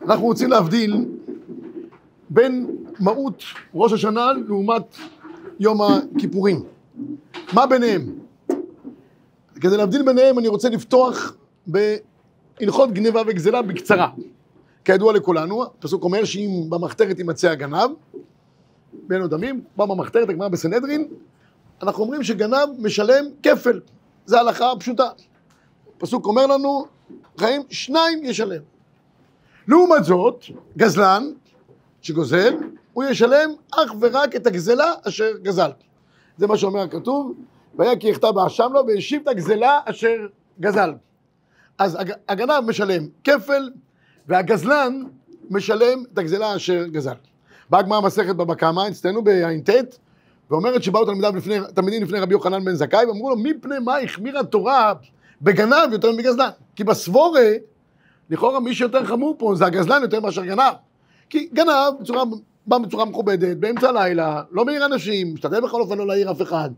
אנחנו רוצים להבדיל בין מהות ראש השנה לעומת יום הכיפורים. מה ביניהם? כדי להבדיל ביניהם אני רוצה לפתוח בהלכות גניבה וגזלה בקצרה. כידוע לכולנו, הפסוק אומר שאם במחתרת יימצא הגנב, בין הדמים, בא במחתרת, הגמרא בסנהדרין, אנחנו אומרים שגנב משלם כפל. זו הלכה פשוטה. הפסוק אומר לנו, חיים, 2 ישלם. לעומת זאת, גזלן שגוזל, הוא ישלם אך ורק את הגזלה אשר גזל. זה מה שאומר הכתוב, והיה כי יכתב באשם לו והשיב את הגזלה אשר גזל. אז הגנב משלם כפל, והגזלן משלם את הגזלה אשר גזל. באה הגמרא מסכת בבא קמא, אצלנו בע"ט, ואומרת שבאו תלמידים לפני רבי יוחנן בן זכאי, ואמרו לו, מפני מה החמירה התורה בגנב יותר מבגזלן? כי בסבורה, לכאורה מי שיותר חמור פה זה הגזלן יותר מאשר גנב. כי גנב בא בצורה מכובדת, באמצע הלילה, לא מעיר אנשים, משתדל בכל אופן לא להעיר אף אחד,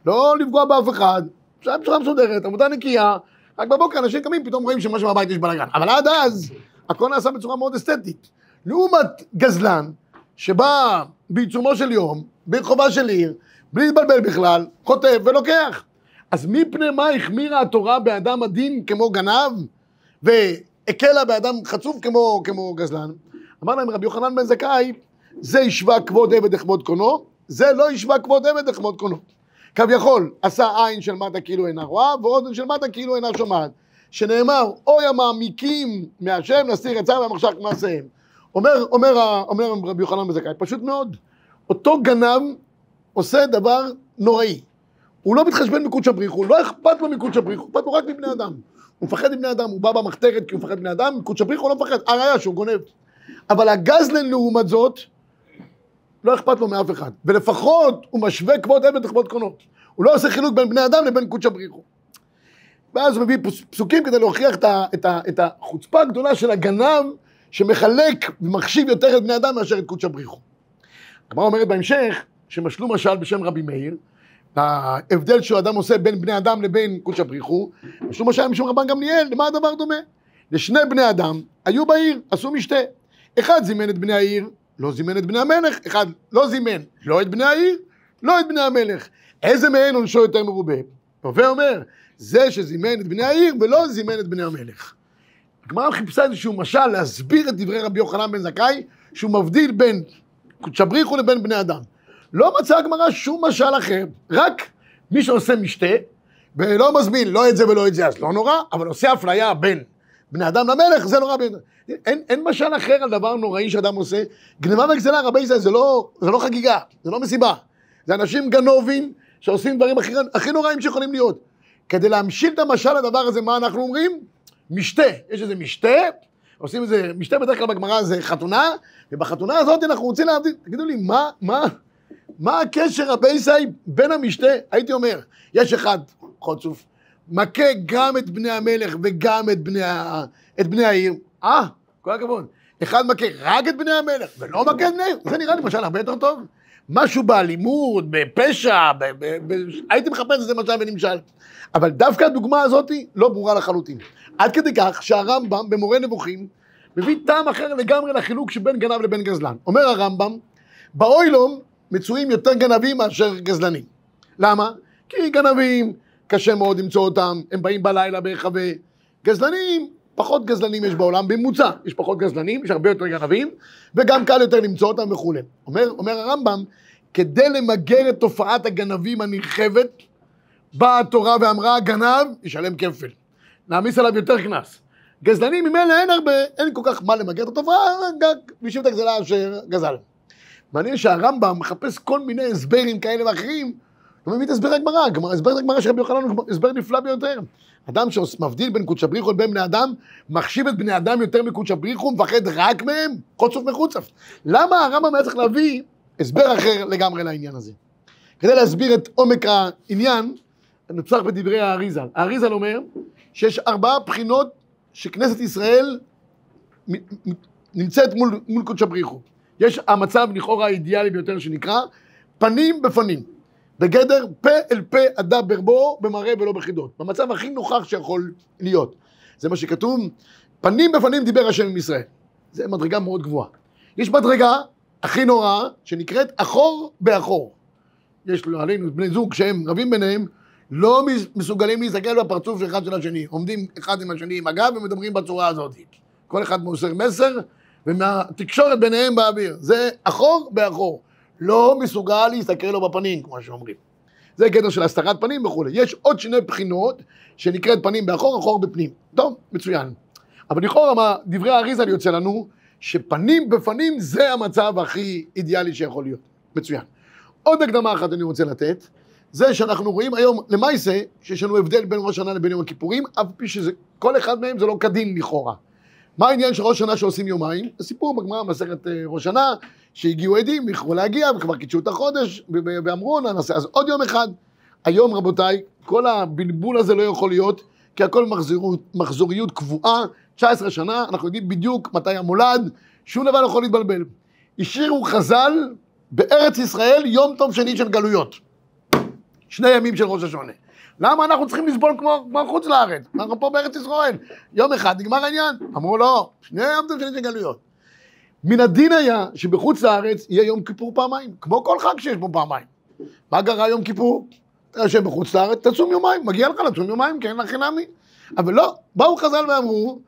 לא לפגוע באף אחד, בצורה מסודרת, עבודה נקייה, רק בבוקר אנשים קמים, פתאום רואים שמשהו בבית יש בלגן. אבל עד אז, הכל נעשה בצורה מאוד אסתטית. לעומת גזלן, שבא בעיצומו של יום, ברחובה של עיר, בלי להתבלבל בכלל, חוטף ולוקח. אז מפני מה החמירה התורה באדם הדין כמו גנב, והקלה באדם חצוף כמו גזלן? אמר להם רבי יוחנן בן זכאי, זה ישווה כבוד עבד לכבוד קונו, זה לא ישווה כבוד עבד לכבוד קונו. כביכול, עשה עין של מטה כאילו אינה רואה, ואוזן של מטה כאילו אינה שומעת. שנאמר, אוי המעמיקים מהשם, נסתיר את צער והמחשך מעשיהם. אומר רבי יוחנן בן זכאי, פשוט מאוד. אותו גנב עושה דבר נוראי. הוא לא מתחשבן מקודש הבריך, הוא לא אכפת לו מקודש הבריך, הוא אכפת לו רק מבני אדם. הוא מפחד מבני אדם, הוא בא במחתרת כי הוא מפחד מבני אדם, מקודש הבריך הוא לא מפחד, הראיה שהוא גונב. אבל הגזלן לעומת זאת, לא אכפת לו מאף אחד. ולפחות הוא משווה כבוד עבד לכבוד קונות. הוא לא עושה חילוק בין בני אדם לבין קודש הבריך. ואז הוא מביא פסוקים כדי להוכיח את החוצפה הגדולה של הגנב, שמחלק ומחשיב יותר את בני אדם מאשר את קודש הבריך. הגמרא אומרת בהמשך, שמשלו משל בשם רבי מאיר, ההבדל שאדם עושה בין בני אדם לבין קודש הבריך הוא, משלו משל משום רבן גמליאל, למה הדבר דומה? לשני בני אדם היו בעיר, עשו משתה. אחד זימן את בני העיר, לא זימן את בני המלך, אחד לא זימן, לא את בני העיר, לא את בני המלך. איזה מהן עונשו יותר מרובה? רופא אומר, זה שזימן את בני העיר ולא זימן את בני המלך. הגמרא חיפשה איזשהו משל להסביר את דברי רבי יוחנן בן זכאי, שהוא מבדיל בין קודש הבריך לבין בני אדם. לא מצא הגמרא שום משל אחר, רק מי שעושה משתה, ולא מזמין לא את זה ולא את זה, אז לא נורא, אבל עושה אפליה בין בני אדם למלך, זה נורא. אין משל אחר על דבר נוראי שאדם עושה. גניבה וגזלה, רבי ישראל, זה לא חגיגה, זה לא מסיבה. זה אנשים גנובים שעושים דברים הכי נוראים שיכולים להיות. כדי להמשיל את המשל לדבר הזה, מה אנחנו אומרים? משתה. יש איזה משתה, עושים איזה משתה בדרך כלל בגמרא זה חתונה, ובחתונה הזאת אנחנו רוצים להבדיל. תגידו לי, מה הקשר רבי ישראל בין המשתה? הייתי אומר, יש אחד חוצוף, מכה גם את בני המלך וגם את בני העיר. כל הכבוד. אחד מכה רק את בני המלך ולא מכה את בני העיר. זה נראה לי משל הרבה יותר טוב. משהו באלימות, בפשע, הייתי מחפש את זה משל ונמשל. אבל דווקא הדוגמה הזאת לא ברורה לחלוטין. עד כדי כך שהרמב"ם במורה נבוכים מביא טעם אחר לגמרי לחילוק שבין גנב לבין גזלן. אומר הרמב"ם, באוילום מצויים יותר גנבים מאשר גזלנים. למה? כי גנבים קשה מאוד למצוא אותם, הם באים בלילה בהיחבא. גזלנים, פחות גזלנים יש בעולם, בממוצע יש פחות גזלנים, יש הרבה יותר גנבים, וגם קל יותר למצוא אותם וכו'. אומר הרמב"ם, כדי למגר את תופעת הגנבים הנרחבת, באה התורה ואמרה, גנב ישלם כפל. נעמיס עליו יותר קנס. גזלנים ממילא אין כל כך מה למגר את התופעה, רק וישיב את הגזלה אשר גזל. מעניין שהרמב"ם מחפש כל מיני הסברים כאלה ואחרים, הוא מביא את הסבר הגמרא, הסבר הגמרא של רבי יוחנן הוא הסבר נפלא ביותר. אדם שמבדיל בין קודש הבריך לבין בני אדם, מחשיב את בני אדם יותר מקודש הבריך, הוא מפחד רק מהם, חוצוף מחוצף. למה הרמב"ם היה צריך להביא הסבר אחר לגמרי לעניין הזה? כדי להסביר את עומק העניין, נצטרך בדברי האריזל. האריזל אומר שיש 4 בחינות שכנסת ישראל נמצאת מול קודש הבריך. יש המצב לכאורה האידיאלי ביותר שנקרא פנים בפנים. בגדר פה אל פה אדבר בו במראה ולא בחידות. במצב הכי נוכח שיכול להיות. זה מה שכתוב, פנים בפנים דיבר השם עם ישראל. זה מדרגה מאוד גבוהה. יש מדרגה הכי נוראה, שנקראת אחור באחור. יש עלינו בני זוג שהם רבים ביניהם, לא מסוגלים להסתכל בפרצוף של אחד של השני. עומדים אחד עם השני עם הגב ומדברים בצורה הזאת. כל אחד מוסר מסר, ומהתקשורת ביניהם באוויר. זה אחור באחור. לא מסוגל להסתכל לו בפנים, כמו שאומרים. זה קטע של הסתרת פנים וכו'. יש עוד שני בחינות שנקראת פנים באחור, אחור בפנים. טוב, מצוין. אבל לכאורה מה דברי האריז"ל יוצא לנו, שפנים בפנים זה המצב הכי אידיאלי שיכול להיות. מצוין. עוד הקדמה אחת אני רוצה לתת, זה שאנחנו רואים היום למעשה שיש לנו הבדל בין ראש השנה לבין יום הכיפורים, אף פי שזה, כל אחד מהם זה לא כדין לכאורה. מה העניין של ראש השנה שעושים יומיים? הסיפור בגמרא מסכת ראש השנה, שהגיעו עדים, יכלו להגיע וכבר קידשו את החודש, ואמרו נעשה אז עוד יום אחד. היום רבותיי, כל הבלבול הזה לא יכול להיות, כי הכל מחזוריות קבועה, 19 שנה, אנחנו יודעים בדיוק מתי המולד, שום דבר לא יכול להתבלבל. השאירו חז"ל בארץ ישראל יום טוב שני של גלויות. 2 ימים של ראש השונה. למה אנחנו צריכים לסבול כמו חוץ לארץ? אנחנו פה בארץ ישראל. יום אחד נגמר העניין. אמרו לא, 2 יום טוב שני של גלויות. מן הדין היה שבחוץ לארץ יהיה יום כיפור פעמיים, כמו כל חג שיש בו פעמיים. מה קרה יום כיפור? אתה יושב בחוץ לארץ, תצום יומיים, מגיע לך לצום יומיים, כן, לחינמי. אבל לא, באו חז"ל ואמרו,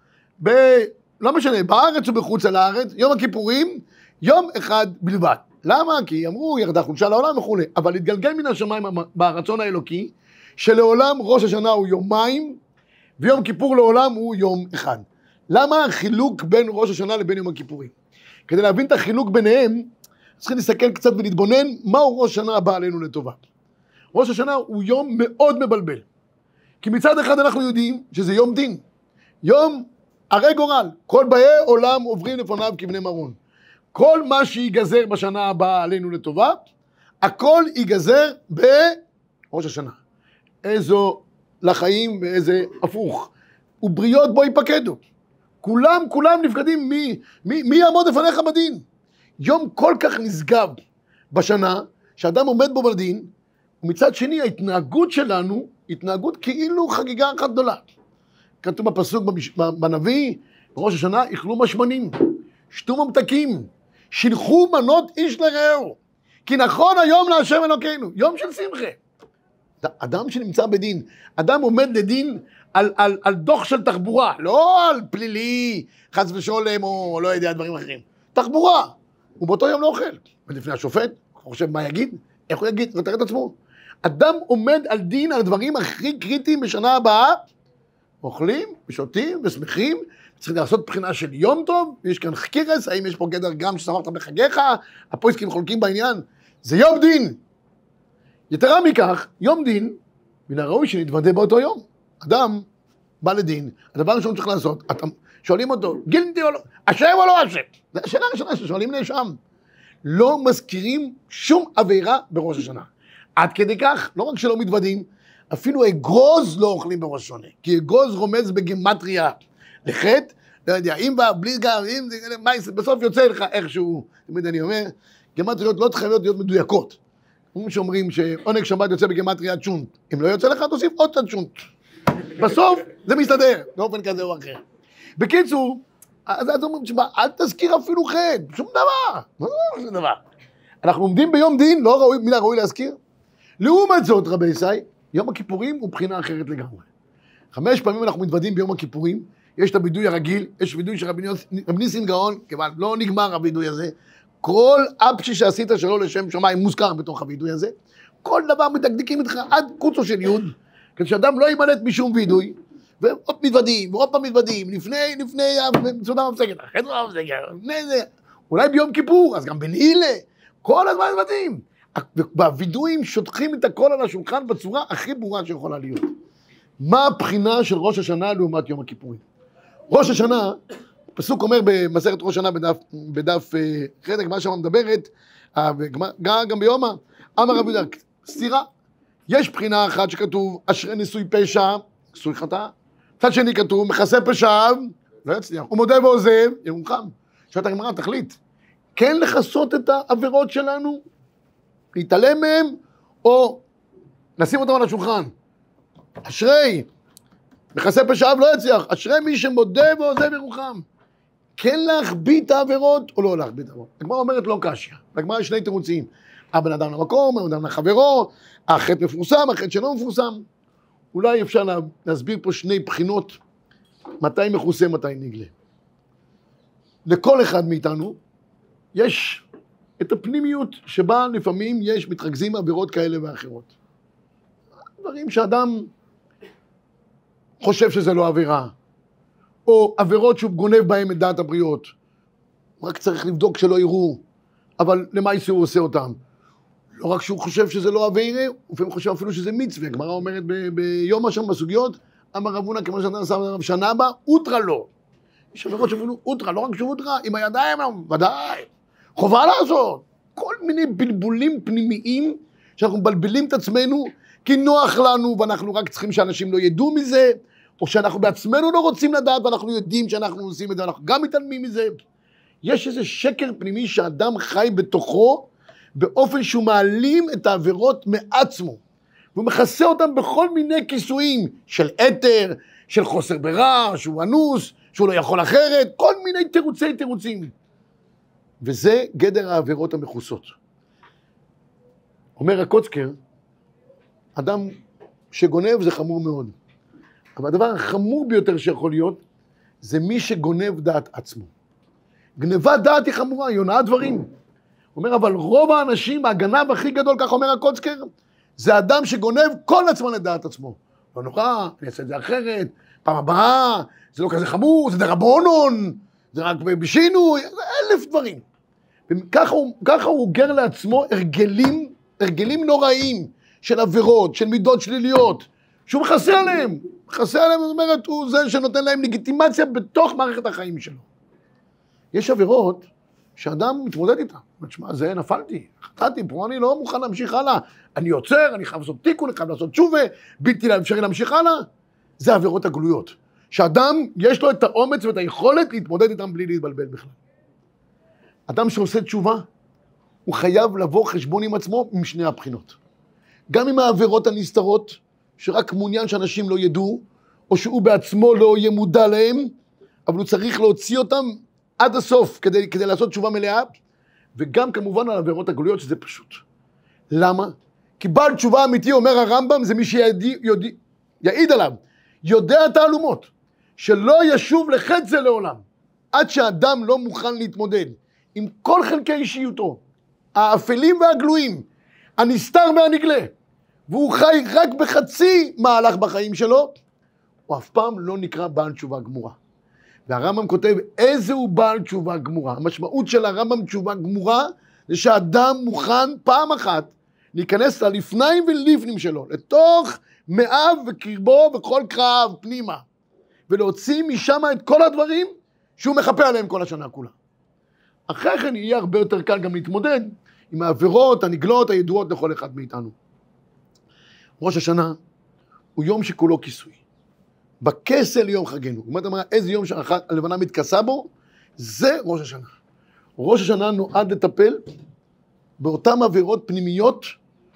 לא משנה, בארץ ובחוץ לארץ, יום הכיפורים, יום אחד בלבד. למה? כי אמרו, ירדה חולשה לעולם וכו'. אבל התגלגל מן השמיים ברצון האלוקי, שלעולם ראש השנה הוא יומיים, ויום כיפור לעולם הוא יום אחד. למה החילוק בין ראש השנה לבין יום הכיפורים? כדי להבין את החילוק ביניהם, צריכים להסתכל קצת ולהתבונן, מהו ראש השנה הבא עלינו לטובה. ראש השנה הוא יום מאוד מבלבל. כי מצד אחד אנחנו יודעים שזה יום דין. יום הרי גורל. כל באי עולם עוברים לפניו כבני מרון. כל מה שיגזר בשנה הבאה עלינו לטובה, הכל ייגזר בראש השנה. איזו לחיים ואיזה הפוך. ובריות בו ייפקדו. כולם נפקדים, מי יעמוד לפניך בדין? יום כל כך נשגב בשנה, שאדם עומד בו בדין, ומצד שני ההתנהגות שלנו, התנהגות כאילו חגיגה אחת גדולה. כתוב בפסוק בנביא, בראש השנה, אכלו משמנים, שתו ממתקים, שילחו מנות איש לרעהו, כי נכון היום להשם אלוקינו, יום של שמחה. אדם שנמצא בדין, אדם עומד לדין על דוח של תחבורה, לא על פלילי, חס ושולם או לא יודע דברים אחרים. תחבורה, הוא באותו יום לא אוכל. ולפני השופט, הוא חושב מה יגיד, איך הוא יגיד, ותראה את עצמו. אדם עומד על דין על הדברים הכי קריטיים בשנה הבאה, אוכלים ושותים ושמחים, צריכים לעשות בחינה של יום טוב, ויש כאן חקירס, האם יש פה גדר גם ששמחת בחגיך, הפויסקים חולקים בעניין, זה יום דין. יתרה מכך, יום דין, מן הראוי שנתוודה באותו יום. אדם בא לדין, הדבר הראשון צריך לעשות, אתם שואלים אותו, גילנטי או לא, אשם או לא אשם? זו השאלה הראשונה ששואלים נאשם. לא מזכירים שום עבירה בראש השנה. עד כדי כך, לא רק שלא מתוודים, אפילו אגוז לא אוכלים בראש השונה, כי אגוז רומז בגימטריה לחטא, לא יודע, אם בא, בלי גם, אם זה, בסוף יוצא לך איכשהו, תמיד אני אומר, גימטריות לא צריכות להיות מדויקות. כמו שאומרים שעונג שבת יוצא בגימטריה צ'ונט, אם לא יוצא לך תוסיף עוד קצת צ'ונט. בסוף זה מסתדר, באופן כזה או אחר. בקיצור, אז אומרים, אל תזכיר אפילו חטא, שום דבר, מה זה שום דבר? אנחנו עומדים ביום דין, לא ראוי, מילה ראוי להזכיר. לעומת זאת, רבי ישי, יום הכיפורים הוא בחינה אחרת לגמרי. 5 פעמים אנחנו מתוודים ביום הכיפורים, יש את הבידוי הרגיל, יש וידוי של רבי ניסים גאון, כיוון לא נגמר הבידוי הזה, כל אפשי שעשית שלא לשם שמיים מוזכר בתוך הבידוי הזה, כל דבר מדקדקים איתך עד קוצו של יוד, כדי שאדם לא יימלט משום וידוי, ועוד מתוודים, ועוד פעם מתוודים, לפני סעודה מפסקת, אחרי סעודה מפסקת, לפני זה, אולי ביום כיפור, אז גם בנעילה, כל הזמן מתוודים. ובווידויים שוטחים את הכל על השולחן בצורה הכי ברורה שיכולה להיות. מה הבחינה של ראש השנה לעומת יום הכיפורים? ראש השנה, פסוק אומר במסכת ראש השנה בדף חלק, מה שם מדברת, גם ביומא, אמר רבי יהודה, סתירה. יש בחינה אחת שכתוב, אשרי נשוי פשע, נשוי חטא. צד שני כתוב, מכסה פשעיו, לא יצליח. הוא מודה ועוזב, ירוחם. שואלת הגמרא, תחליט. כן לכסות את העבירות שלנו, להתעלם מהם, או נשים אותם על השולחן. אשרי, מכסה פשעיו לא יצליח, אשרי מי שמודה ועוזב ירוחם. כן להחביא את העבירות או לא להחביא את העבירות. הגמרא אומרת לא קשיא. לגמרא יש שני תירוצים. הבן אדם למקום, הבן אדם לחברו, החטא מפורסם, החטא שלא מפורסם. אולי אפשר להסביר פה שני בחינות, מתי מכוסה, מתי נגלה. לכל אחד מאיתנו יש את הפנימיות שבה לפעמים יש מתרכזים עבירות כאלה ואחרות. דברים שאדם חושב שזה לא עבירה, או עבירות שהוא גונב בהם את דעת הבריות. רק צריך לבדוק שלא יראו, אבל למה הוא עושה אותם? לא רק שהוא חושב שזה לא עבירה, הוא חושב אפילו שזה מצווה. הגמרא אומרת ביום השם בסוגיות, אמר רב הונא כמו שאתה עשה רב שנה הבא, אוטרא לא. יש עבירות שאומרים אוטרא, לא רק שהוא אוטרא, עם הידיים, ודאי, חובה לעשות. כל מיני בלבולים פנימיים, שאנחנו מבלבלים את עצמנו, כי נוח לנו, ואנחנו רק צריכים שאנשים לא ידעו מזה, או שאנחנו בעצמנו לא רוצים לדעת, ואנחנו יודעים שאנחנו עושים את זה, ואנחנו גם מתעלמים מזה. יש איזה שקר פנימי שאדם חי בתוכו, באופן שהוא מעלים את העבירות מעצמו, והוא מכסה אותם בכל מיני כיסויים, של אתר, של חוסר ברירה, שהוא אנוס, שהוא לא יכול אחרת, כל מיני תירוצים. וזה גדר העבירות המכוסות. אומר הקוצקר, אדם שגונב זה חמור מאוד. אבל הדבר החמור ביותר שיכול להיות, זה מי שגונב דעת עצמו. גנבת דעת היא חמורה, היא הונאת דברים. הוא אומר, אבל רוב האנשים, הגנב הכי גדול, כך אומר הקוצקר, זה אדם שגונב כל עצמו לדעת עצמו. לא נורא, אני אעשה את זה אחרת, פעם הבאה, זה לא כזה חמור, זה דרבנן, זה רק בשינוי, זה 1000 דברים. וככה הוא אוגר לעצמו הרגלים נוראים של עבירות, של מידות שליליות, שהוא מכסה עליהם. מכסה עליהם, זאת אומרת, הוא זה שנותן להם לגיטימציה בתוך מערכת החיים שלו. יש עבירות שאדם מתמודד איתה. תשמע, זה נפלתי, חטאתי, פה אני לא מוכן להמשיך הלאה. אני יוצר, אני חייב לעשות תיקון, אני חייב לעשות תשובה, בלתי אפשרי להמשיך הלאה. זה העבירות הגלויות. שאדם יש לו את האומץ ואת היכולת להתמודד איתם בלי להתבלבל בכלל. אדם שעושה תשובה, הוא חייב לבוא חשבון עם עצמו עם שני הבחינות. גם עם העבירות הנסתרות, שרק מעוניין שאנשים לא ידעו, או שהוא בעצמו לא יהיה מודע להם, אבל הוא צריך להוציא אותם עד הסוף כדי לעשות תשובה מלאה, וגם כמובן על העבירות הגלויות שזה פשוט. למה? כי בעל תשובה אמיתי, אומר הרמב"ם, זה מי שיעיד עליו, יודע תעלומות, שלא ישוב לחטא זה לעולם, עד שאדם לא מוכן להתמודד עם כל חלקי אישיותו, האפלים והגלויים, הנסתר והנגלה, והוא חי רק בחצי מהלך בחיים שלו, הוא אף פעם לא נקרא בעל תשובה גמורה. והרמב"ם כותב, איזה הוא בעל תשובה גמורה? המשמעות של הרמב"ם תשובה גמורה, זה שאדם מוכן פעם אחת להיכנס ללפניים ולפנים שלו, לתוך מאיו וקרבו וכל קרב פנימה, ולהוציא משם את כל הדברים שהוא מחפה עליהם כל השנה כולה. אחרי כן יהיה הרבה יותר קל גם להתמודד עם העבירות, הנגלות, הידועות לכל אחד מאיתנו. ראש השנה הוא יום שכולו כיסוי. בכסל יום חגנו. זאת אומרת, איזה יום שהלבנה מתכסה בו, זה ראש השנה. ראש השנה נועד לטפל באותן עבירות פנימיות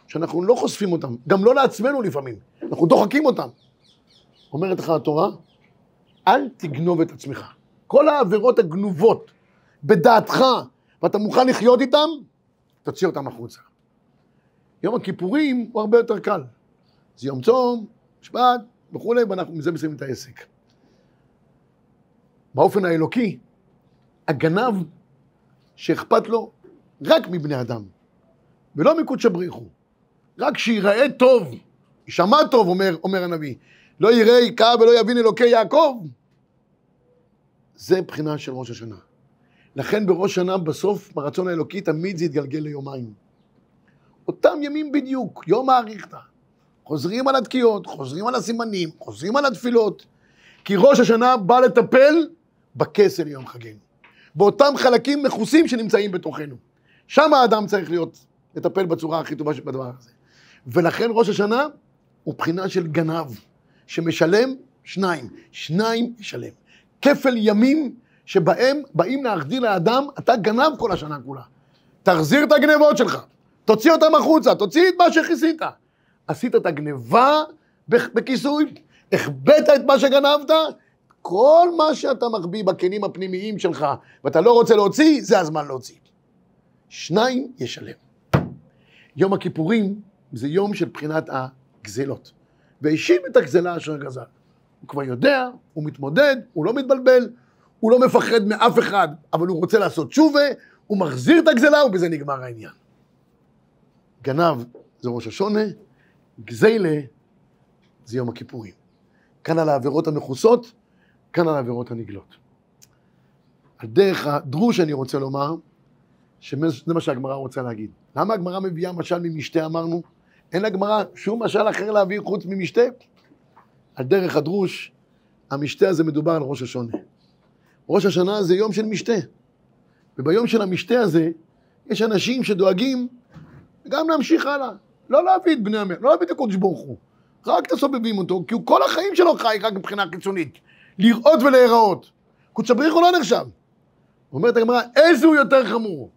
שאנחנו לא חושפים אותן, גם לא לעצמנו לפעמים, אנחנו דוחקים אותן. אומרת לך התורה, אל תגנוב את עצמך. כל העבירות הגנובות בדעתך, ואתה מוכן לחיות איתן, תוציא אותן החוצה. יום הכיפורים הוא הרבה יותר קל. זה יום צום, משפט, וכולי, ואנחנו מזה מסיימים את העסק. באופן האלוקי, הגנב שאכפת לו רק מבני אדם, ולא מקודש בריחו. רק שיראה טוב, ישמע טוב, אומר הנביא, לא יראה יקרא ולא יבין אלוקי יעקב. זה בחינה של ראש השנה. לכן בראש השנה בסוף, ברצון האלוקי, תמיד זה יתגלגל ליומיים. אותם ימים בדיוק, יום האריכתא. חוזרים על התקיעות, חוזרים על הסימנים, חוזרים על התפילות, כי ראש השנה בא לטפל בכסל יום חגנו. באותם חלקים מכוסים שנמצאים בתוכנו. שם האדם צריך לטפל בצורה הכי טובה בדבר הזה. ולכן ראש השנה הוא בחינה של גנב, שמשלם שניים ישלם. כפל ימים שבהם באים להחדיר לאדם, אתה גנב כל השנה כולה. תחזיר את הגנבות שלך, תוציא אותם החוצה, תוציא את מה שכיסית. עשית את הגנבה בכיסוי, הכבאת את מה שגנבת, כל מה שאתה מחביא בכלים הפנימיים שלך, ואתה לא רוצה להוציא, זה הזמן להוציא. 2 ישלם. יום הכיפורים זה יום של בחינת הגזלות. והאשים את הגזלה אשר גזל. הוא כבר יודע, הוא מתמודד, הוא לא מתבלבל, הוא לא מפחד מאף אחד, אבל הוא רוצה לעשות תשובה, הוא מחזיר את הגזלה, ובזה נגמר העניין. גנב זה ראש השונה, גזלה זה יום הכיפורים. כאן על העבירות המכוסות, כאן על העבירות הנגלות. על דרך הדרוש אני רוצה לומר, שזה מה שהגמרא רוצה להגיד. למה הגמרא מביאה משל ממשתה אמרנו? אין לגמרא שום משל אחר להביא חוץ ממשתה. על דרך הדרוש, המשתה הזה מדובר על ראש השונה. ראש השנה זה יום של משתה. וביום של המשתה הזה, יש אנשים שדואגים גם להמשיך הלאה. לא להביא את בני המלך, לא להביא את הקודש ברוך הוא. רק תסובבים אותו, כי הוא כל החיים שלו חי רק מבחינה קיצונית. לראות ולהיראות. קודש ברוך הוא לא נחשב. אומרת הגמרא, איזה הוא יותר חמור?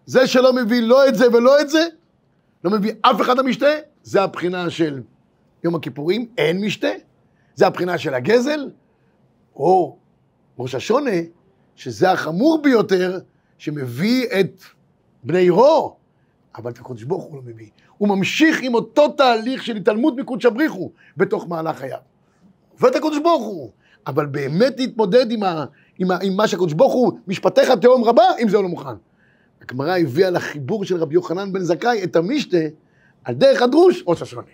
זה שלא מביא לא את זה ולא את זה, לא מביא אף אחד המשתה, זה הבחינה של יום הכיפורים, אין משתה, זה הבחינה של הגזל, או ראש השונה, שזה החמור ביותר, שמביא את בני עירו, אבל את הקודש ברוך הוא לא מביא. הוא ממשיך עם אותו תהליך של התעלמות מקודש בריך הוא, בתוך מהלך חייו. ואת הקודש ברוך הוא, אבל באמת להתמודד עם מה שהקודש ברוך הוא, משפטיך תהום רבה, אם זה לא מוכן. הגמרא הביאה לחיבור של רבי יוחנן בן זכאי את המשתה, על דרך הדרוש, ראש השונה.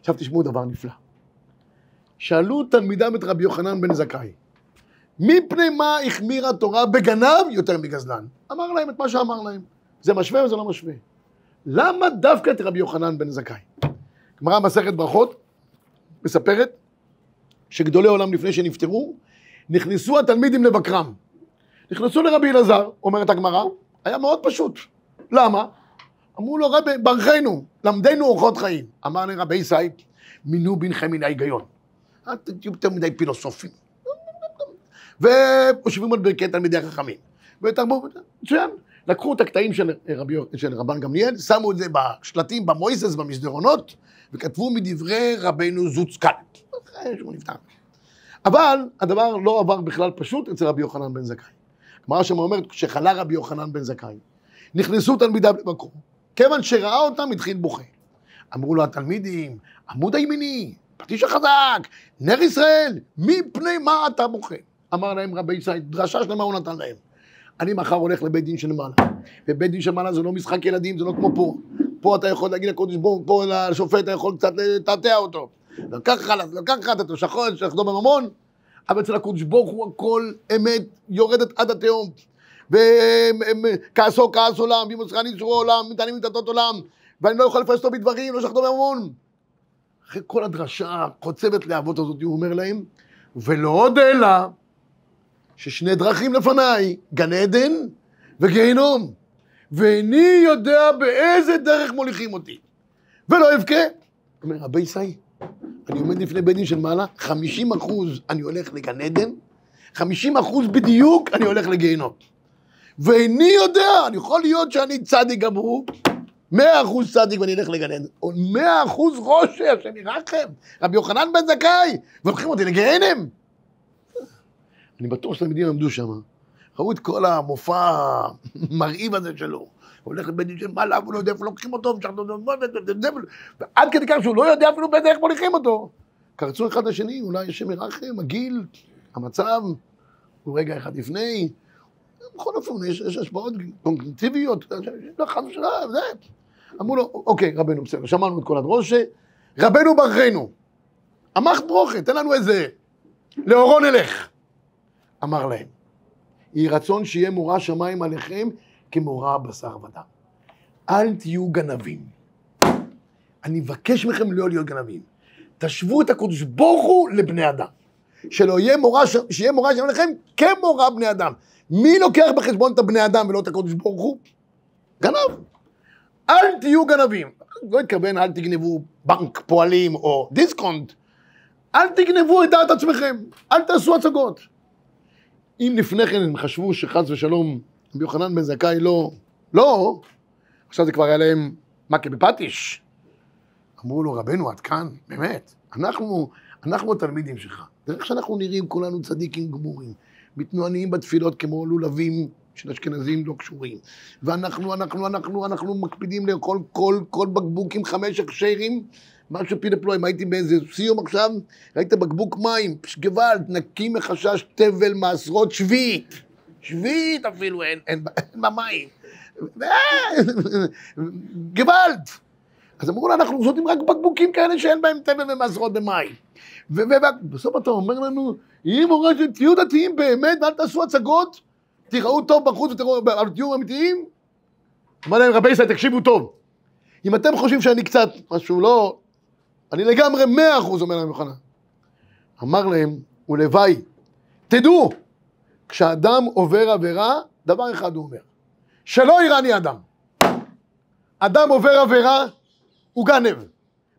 עכשיו תשמעו דבר נפלא. שאלו תלמידם את רבי יוחנן בן זכאי, מפני מה החמירה התורה בגנב יותר מגזלן? אמר להם את מה שאמר להם. זה משווה וזה לא משווה. למה דווקא את רבי יוחנן בן זכאי? גמרא מסכת ברכות מספרת שגדולי עולם לפני שנפטרו, נכנסו התלמידים לבקרם. נכנסו לרבי אלעזר, אומרת הגמרא, היה מאוד פשוט. למה? אמרו לו, רבי, ברכנו, למדנו אורחות חיים. אמר לרבי ישי, מינו בינכם מן ההיגיון. אתם תהיו יותר מדי פילוסופים. וחושבים על ברכי תלמידי החכמים. ותרבו, מצוין. לקחו את הקטעים של רבן גמליאל, שמו את זה בשלטים, במויסס, במסדרונות, וכתבו מדברי רבנו זוצקל. שהוא נפטר. אבל הדבר לא עבר בכלל פשוט אצל רבי יוחנן בן זכאי. כלומר שם אומרת, כשחלה רבי יוחנן בן זכאי, נכנסו תלמידיו למקום. כיוון שראה אותם, התחיל בוכה. אמרו לו התלמידים, עמוד הימיני, פטיש החזק, נר ישראל, מפני מה אתה בוכה? אמר להם רבי ישי, דרשה שלמה הוא נתן להם. אני מחר הולך לבית דין של מעלה, ובית דין של מעלה זה לא משחק ילדים, זה לא כמו פה. פה אתה יכול להגיד לקודש ברוך, פה לשופט אתה יכול קצת לתעתע אותו. לקח לך אתה שחדו בממון, אבל אצל הקודש ברוך הוא הכל אמת יורדת עד התהום. וכעסו כעס עולם, ומוסרני צורו עולם, מתענים מתעתות עולם, ואני לא יכול לפרש אותו בדברים, לא שחדו בממון. אחרי כל הדרשה חוצבת להבות הזאת, הוא אומר להם, ולא עוד אלא, ששני דרכים לפניי, גן עדן וגיהינום, ואיני יודע באיזה דרך מוליכים אותי, ולא אבכה. אומר, רבי ישי, אני עומד לפני בית דין של מעלה, 50% אני הולך לגן עדן, 50% בדיוק אני הולך לגיהינום. ואיני יודע, אני יכול להיות שאני צדיק גם הוא, 100% צדיק ואני אלך לגן עדן, או 100% ראשי, השם ירחם, רבי יוחנן בן זכאי, והולכים אותי לגיהינום. אני בטוח שתלמידים עמדו שם, ראו את כל המופע המרהיב הזה שלו, הוא הולך לבית דין של מעלה, הוא לא יודע איפה לוקחים אותו, ועד כדי כך שהוא לא יודע אפילו באיזה איך מוליכים אותו. קרצו אחד לשני, אולי השם ירחם, הגיל, המצב, הוא רגע אחד לפני, בכל אופן, יש השפעות קוגניטיביות, לא חד ושלב, זה. אמרו לו, אוקיי, רבנו, בסדר, שמענו את כל הדרושה, רבנו ברכנו, עמך ברוכה, תן לנו איזה, לאורו נלך. אמר להם, יהי רצון שיהיה מורא שמיים עליכם כמורא בשר ודם. אל תהיו גנבים. אני מבקש מכם לא להיות גנבים. תשוו את הקודש ברוך הוא לבני אדם. שיהיה מורא שמיים עליכם כמורא בני אדם. מי לוקח בחשבון את הבני אדם ולא את הקודש ברוך הוא? גנב. אל תהיו גנבים. לא התכוון, אל תגנבו בנק פועלים או דיסקונט. אל תגנבו את דעת עצמכם. אל תעשו הצגות. אם לפני כן הם חשבו שחס ושלום רבי יוחנן בן זכאי לא, עכשיו זה כבר היה להם מכה בפטיש. אמרו לו, רבנו, עד כאן, באמת, אנחנו התלמידים שלך. דרך שאנחנו נראים כולנו צדיקים גמורים, מתנוענים בתפילות כמו לולבים של אשכנזים לא קשורים. ואנחנו מקפידים לאכול כל בקבוק עם 5 הכשרים, משהו פלפלואים, הייתי באיזה סיום עכשיו, ראית בקבוק מים, גוואלד, נקי מחשש תבל מעשרות שביעית אפילו, אין במים. גוואלד. אז אמרו לה, אנחנו שותים רק בקבוקים כאלה שאין בהם תבל ומעשרות במים. ובסוף אתה אומר לנו, אם מורשת, תהיו דתיים באמת, ואל תעשו הצגות, תראו טוב בחוץ ותהיו אמיתיים. אמר להם, רבי ישראל, תקשיבו טוב. אם אתם חושבים שאני קצת משהו לא, אני לגמרי 100% אומר להם יוחנן. אמר להם, ולוואי, תדעו, כשאדם עובר עבירה, דבר אחד הוא אומר, שלא יראני אדם. אדם עובר עבירה, הוא גנב.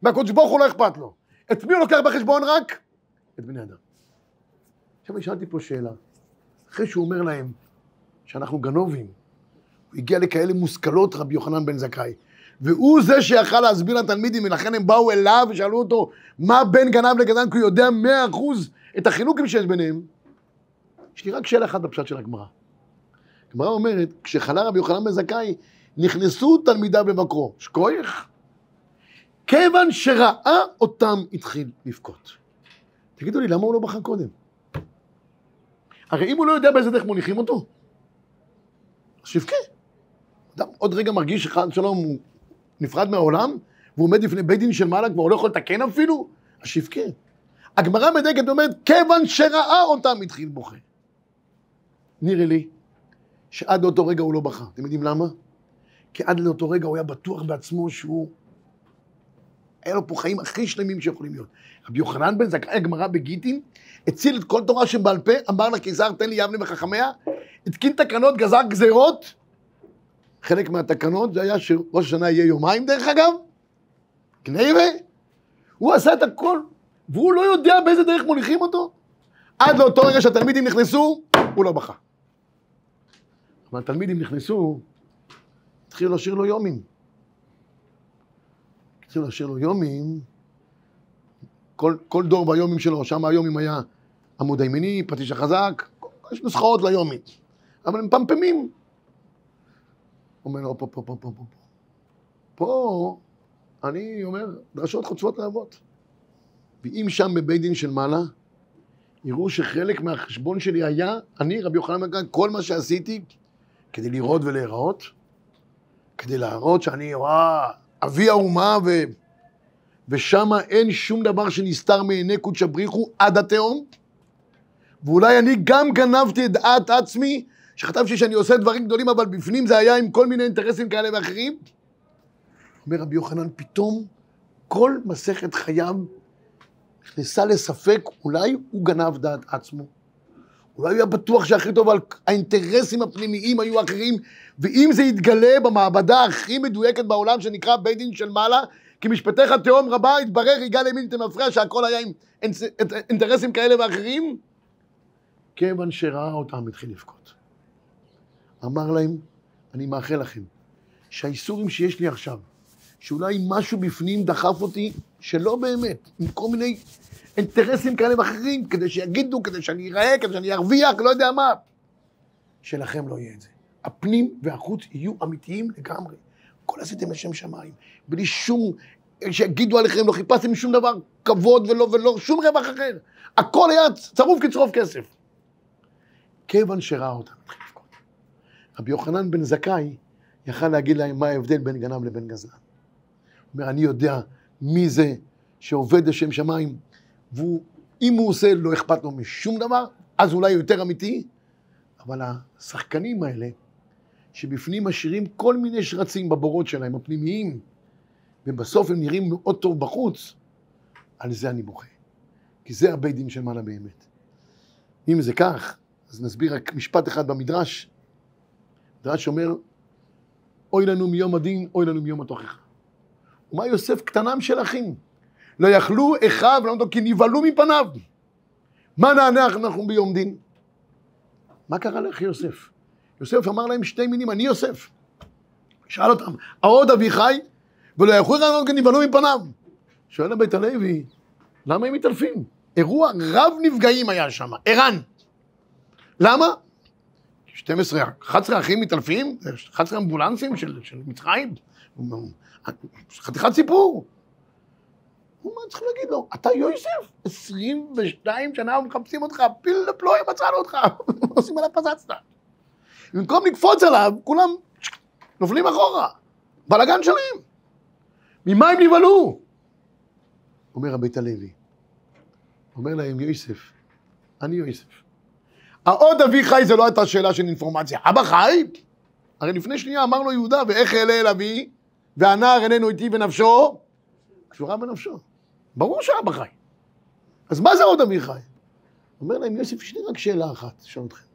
מהקודש ברוך הוא לא אכפת לו. את מי הוא לוקח בחשבון רק? את בני אדם. עכשיו אני שאלתי פה שאלה. אחרי שהוא אומר להם שאנחנו גנובים, הוא הגיע לכאלה מושכלות רבי יוחנן בן זכאי, והוא זה שיכל להסביר לתלמידים, ולכן הם באו אליו ושאלו אותו, מה בין גנב לגזען, כי הוא יודע 100% את החילוקים שיש ביניהם. יש לי רק שאלה אחת בפשט של הגמרא. הגמרא אומרת, כשחלה רבי יוחנן בן זכאי, נכנסו תלמידיו במקרו, שכוח, כיוון שראה אותם התחיל לבכות. תגידו לי, למה הוא לא בכה קודם? הרי אם הוא לא יודע באיזה דרך מוליכים אותו, אז שיבכה. אדם עוד רגע מרגיש שחד שלום הוא נפרד מהעולם, והוא עומד לפני בית דין של מעלה, כבר לא יכול לתקן אפילו, אז שיבכה. הגמרא מדקת ואומרת, כיוון שראה אותם התחיל בוכה. נראה לי שעד לאותו רגע הוא לא בכה. אתם יודעים למה? כי עד לאותו רגע הוא היה בטוח בעצמו שהוא היה לו פה חיים הכי שלמים שיכולים להיות. רבי יוחנן בן זכאי, הגמרא בגיטין, הציל את כל תורה שבעל פה, אמר לקיסר, תן לי יבנה וחכמיה, התקין תקנות, גזר גזירות. חלק מהתקנות זה היה שראש השנה יהיה יומיים דרך אגב, גניבה. הוא עשה את הכל, והוא לא יודע באיזה דרך מוליכים אותו. עד לאותו רגע שהתלמידים נכנסו, הוא לא בכה. אבל התלמידים נכנסו, התחילו לשיר לו יומים. התחילו לשיר לו יומים, כל דור ביומים שלו, שם היומים היה עמוד הימני, פטיש החזק, יש נוסחאות ליומים, אבל הם פמפמים. הוא אומר לו, פה, אני אומר, דרשות חוצבות להבות. ואם שם בבית דין של מעלה, יראו שחלק מהחשבון שלי היה, אני, רבי יוחנן בן זכאי, כל מה שעשיתי, כדי לראות ולהיראות, כדי להראות שאני, אבי האומה, ושם אין שום דבר שנסתר מעיני קודש בריחו עד התהום, ואולי אני גם גנבתי את דעת עצמי, שחשבתי שאני עושה דברים גדולים, אבל בפנים זה היה עם כל מיני אינטרסים כאלה ואחרים. אומר רבי יוחנן, פתאום כל מסכת חייו נכנסה לספק, אולי הוא גנב דעת עצמו. אולי הוא היה בטוח שהכי טוב, אבל האינטרסים הפנימיים היו אחרים, ואם זה יתגלה במעבדה הכי מדויקת בעולם, שנקרא בית דין של מעלה, כי משפטיך תהום רבה, התברר יגאל ימין תמפרע, שהכל היה עם אינטרסים כאלה ואחרים, כיוון שראה אותם התחיל לבכות. אמר להם, אני מאחל לכם, שהאיסורים שיש לי עכשיו, שאולי משהו בפנים דחף אותי, שלא באמת, עם כל מיני אינטרסים כאלה ואחרים, כדי שיגידו, כדי שאני אראה, כדי שאני ארוויח, לא יודע מה, שלכם לא יהיה את זה. הפנים והחוץ יהיו אמיתיים לגמרי. כל עשיתם לשם שמיים, בלי שום, שיגידו עליכם, לא חיפשתם שום דבר, כבוד ולא שום רווח אחר. הכל היה צרוף כצרוף כסף. כיוון שראה אותם, התחיל לבכות. רבי יוחנן בן זכאי יכל להגיד להם מה ההבדל בין גנב לבין גזלן. הוא אומר, אני יודע מי זה שעובד לשם שמיים, ואם הוא עושה לא אכפת לו משום דבר, אז אולי יותר אמיתי, אבל השחקנים האלה, שבפנים משאירים כל מיני שרצים בבורות שלהם, הפנימיים, ובסוף הם נראים מאוד טוב בחוץ, על זה אני בוכה. כי זה הבית דין של מעלה באמת. אם זה כך, אז נסביר רק משפט אחד במדרש. מדרש אומר, אוי לנו מיום הדין, אוי לנו מיום התוכחה. ומה יוסף קטנם של אחים? לא יכלו אחיו, לא כי נבהלו מפניו. מה נענה אנחנו ביום דין? מה קרה לאחי יוסף? יוסף אמר להם שתי מינים, אני יוסף. שאל אותם, העוד אבי חי, ולא יכלו אחיו כי נבהלו מפניו. שואל הבית הלוי, למה הם מתעלפים? אירוע רב נפגעים היה שם, ערן. למה? 11 אחים מתעלפים, 11 אמבולנסים של מצרים, חתיכת סיפור. הוא אומר, צריך להגיד לו, אתה יוסף, 22 שנה מחפשים אותך, פיל לפלוי מצאנו אותך, עושים עליו פזצת. במקום לקפוץ עליו, כולם נופלים אחורה, בלגן שלהם. ממה הם נבהלו? אומר הבית הלוי, אומר להם יוסף, אני יוסף. העוד אבי חי זה לא הייתה שאלה של אינפורמציה, אבא חי? הרי לפני שנייה אמר לו יהודה, ואיך אעלה אל אבי, והנער איננו איתי ונפשו, קשורה בנפשו. ברור שאבא חי. אז מה זה עוד אבי חי? אומר להם יוסף, יש לי רק שאלה אחת, שואל אתכם.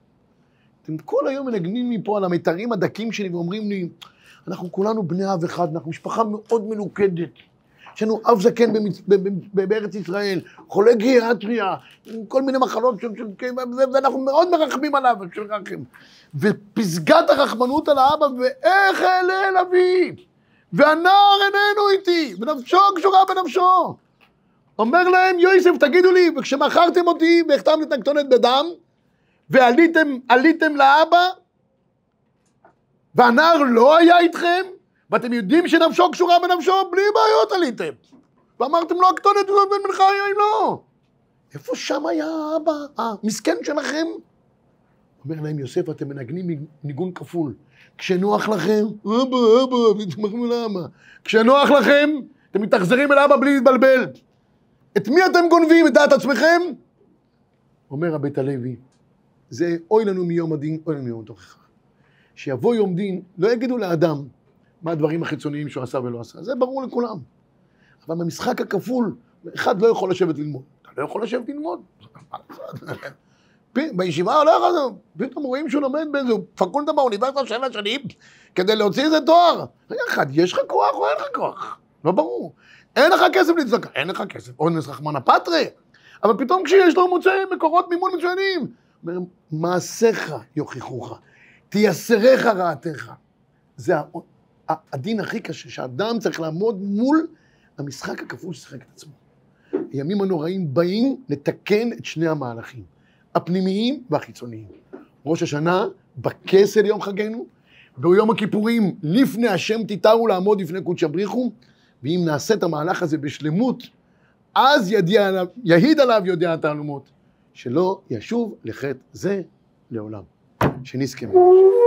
אתם כל היום מנגנים מפה על המיתרים הדקים שלי ואומרים לי, אנחנו כולנו בני אב אחד, אנחנו משפחה מאוד מלוכדת. יש לנו אב זקן בארץ ישראל, חולה גיאטריה, כל מיני מחלות, ואנחנו מאוד מרחמים עליו, ופסגת הרחמנות על האבא, ואיך אעלה אל אבי, והנער איננו איתי, ונפשו קשורה בנפשו. אומר להם, יוסף, תגידו לי, וכשמכרתם אותי והחתמתם את הכתונת בדם, ועליתם לאבא, והנער לא היה איתכם, ואתם יודעים שנפשו קשורה בנפשו, בלי בעיות עליתם. ואמרתם לו, הכתונת בן בנך היה לא. איפה שם היה האבא, המסכן שלכם? אומר להם, יוסף, אתם מנגנים ניגון כפול. כשנוח לכם, אבא, מתמחים לאבא. כשנוח לכם, אתם מתאכזרים אל אבא בלי להתבלבל. את מי אתם גונבים? את דעת עצמכם? אומר הבית הלוי, זה אוי לנו מיום הדין, אוי לנו מיום התוכחה. שיבוא יום דין, לא יגידו לאדם מה הדברים החיצוניים שהוא עשה ולא עשה. זה ברור לכולם. אבל במשחק הכפול, אחד לא יכול לשבת ללמוד. אתה לא יכול לשבת ללמוד. בישיבה לא יכול, פתאום רואים שהוא לומד באיזה פקולטה באוניברסיטה 7 שנים, כדי להוציא איזה תואר. רגע אחד, יש לך כוח או אין לך כוח? לא ברור. אין לך כסף לצדקה, אין לך כסף. אונס רחמנא פטרי. אבל פתאום כשיש לו מוצא מקורות מימון מצוינים, אומר, מעשיך יוכיחוך, תייסריך רעתך. זה הדין הכי קשה, שאדם צריך לעמוד מול המשחק הכפול ששחק את עצמו. הימים הנוראים באים לתקן את שני המהלכים, הפנימיים והחיצוניים. ראש השנה, בכסל יום חגנו, ביום הכיפורים, לפני השם תתארו לעמוד לפני קודש בריחו, ואם נעשה את המהלך הזה בשלמות, אז יהיד עליו יודע התעלומות, שלא ישוב לחטא זה לעולם. שנזכה ממנו.